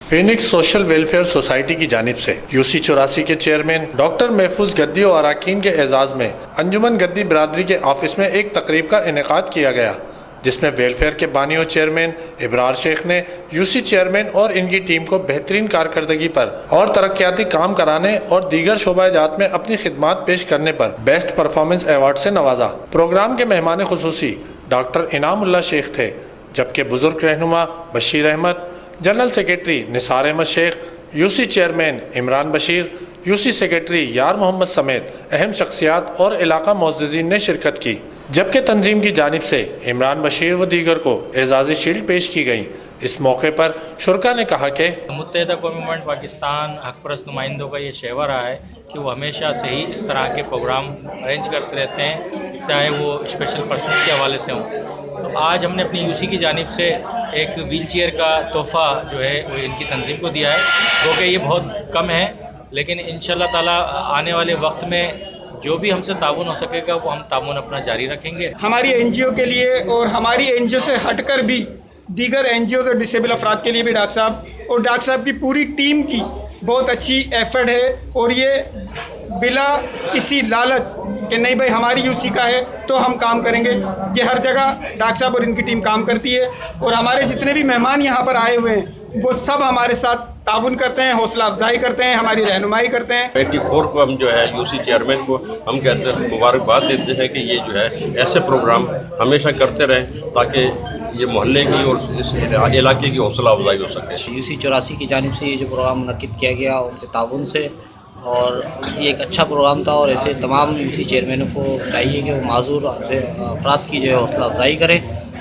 Phoenix social welfare society کی جانب سے UC 84 کے چیئرمین ڈاکٹر محفوظ گدی اور اراکین کے اعزاز میں انجمن گدی برادری کے آفس میں ایک تقریب کا انعقاد کیا گیا، جس میں ویلفیئر کے بانی و چیئرمین ابرار شیخ نے UC چیئرمین اور ان کی ٹیم کو بہترین کارکردگی پر اور ترقیاتی کام کرانے اور دیگر شعبہ جات میں اپنی خدمات پیش کرنے پر بیسٹ پرفارمنس ایوارڈ سے نوازا۔ پروگرام کے مہمان خصوصی ڈاکٹر انعام اللہ شیخ تھے، جبکہ بزرگ رہنما بشیر احمد، جنرل سیکریٹری نثار احمد شیخ، UC chairman Imran Bashir, UC secretary یار محمد سمیت اہم شخصیات اور علاقہ معززین نے شرکت کی، جبکہ تنظیم کی جانب سے عمران بشیر و دیگر کو اعزازی شیلڈ پیش کی گئیں۔ اس موقع پر شرکا نے کہا کہ متحدہ قومی موومنٹ پاکستان حق پرست نمائندوں کا یہ شیوا رہا ہے کہ وہ ہمیشہ سے ہی اس طرح کے پروگرام ارینج کرتے رہتے ہیں، چاہے وہ اسپیشل پرسن کے حوالے سے ہوں۔ تو آج ہم نے اپنی UC کی جانب سے ایک ویل چیئر کا تحفہ جو ہے وہ ان کی تنظیم کو دیا ہے، کیونکہ یہ بہت کم ہے، لیکن انشاءاللہ تعالیٰ آنے والے وقت میں جو بھی ہم سے تعاون ہو سکے گا وہ ہم تعاون اپنا جاری رکھیں گے۔ ہماری NGO کے لیے اور ہماری NGO سے ہٹ کر بھی دیگر NGOز اور ڈسیبل افراد کے لیے بھی ڈاکٹر صاحب اور ڈاکٹر صاحب کی پوری ٹیم کی بہت اچھی ایفرٹ ہے، اور یہ بلا کسی لالچ کہ نہیں بھائی ہماری UC کا ہے تو ہم کام کریں گے، یہ ہر جگہ ڈاکٹر صاحب اور ان کی ٹیم کام کرتی ہے، اور ہمارے جتنے بھی مہمان یہاں پر آئے ہوئے ہیں وہ سب ہمارے ساتھ تعاون کرتے ہیں، حوصلہ افزائی کرتے ہیں، ہماری رہنمائی کرتے ہیں۔ 84 کو ہم جو ہے UC چیئرمین کو ہم کہتے ہیں مبارکباد دیتے ہیں کہ یہ جو ہے ایسے پروگرام ہمیشہ کرتے رہیں تاکہ یہ محلے کی اور اس علاقے کی حوصلہ افزائی ہو سکے۔ UC 84 کی جانب سے یہ جو پروگرام منعقد کیا گیا ان کے تعاون سے، اور یہ ایک اچھا پروگرام تھا، اور ایسے تمام UC چیئرمینوں کو چاہیے کہ وہ معذور افراد کی جو ہے حوصلہ افزائی کریں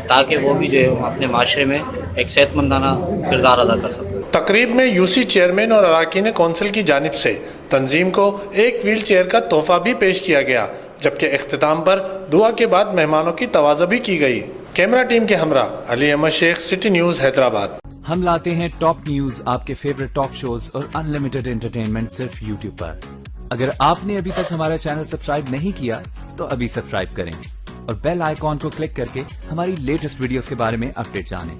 تاکہ وہ بھی جو ہے اپنے معاشرے میں ایک صحت مندانہ کردار ادا کر سکیں۔ تقریب میں UC چیئرمین اور اراکین کونسل کی جانب سے تنظیم کو ایک ویل چیئر کا تحفہ بھی پیش کیا گیا، جبکہ اختتام پر دعا کے بعد مہمانوں کی توازہ بھی کی گئی۔ کیمرہ ٹیم کے ہمراہ علی احمد شیخ، سٹی نیوز حیدرآباد۔ ہم لاتے ہیں ٹاپ نیوز، آپ کے فیورٹ ٹاک شوز اور انلمیٹڈ انٹرٹینمنٹ صرف YouTube پر۔ اگر آپ نے ابھی تک ہمارا چینل سبسکرائب نہیں کیا تو ابھی سبسکرائب کریں اور بیل آئیکن کو کلک کر کے ہماری لیٹسٹ ویڈیوز کے بارے میں اپڈیٹ جانیں۔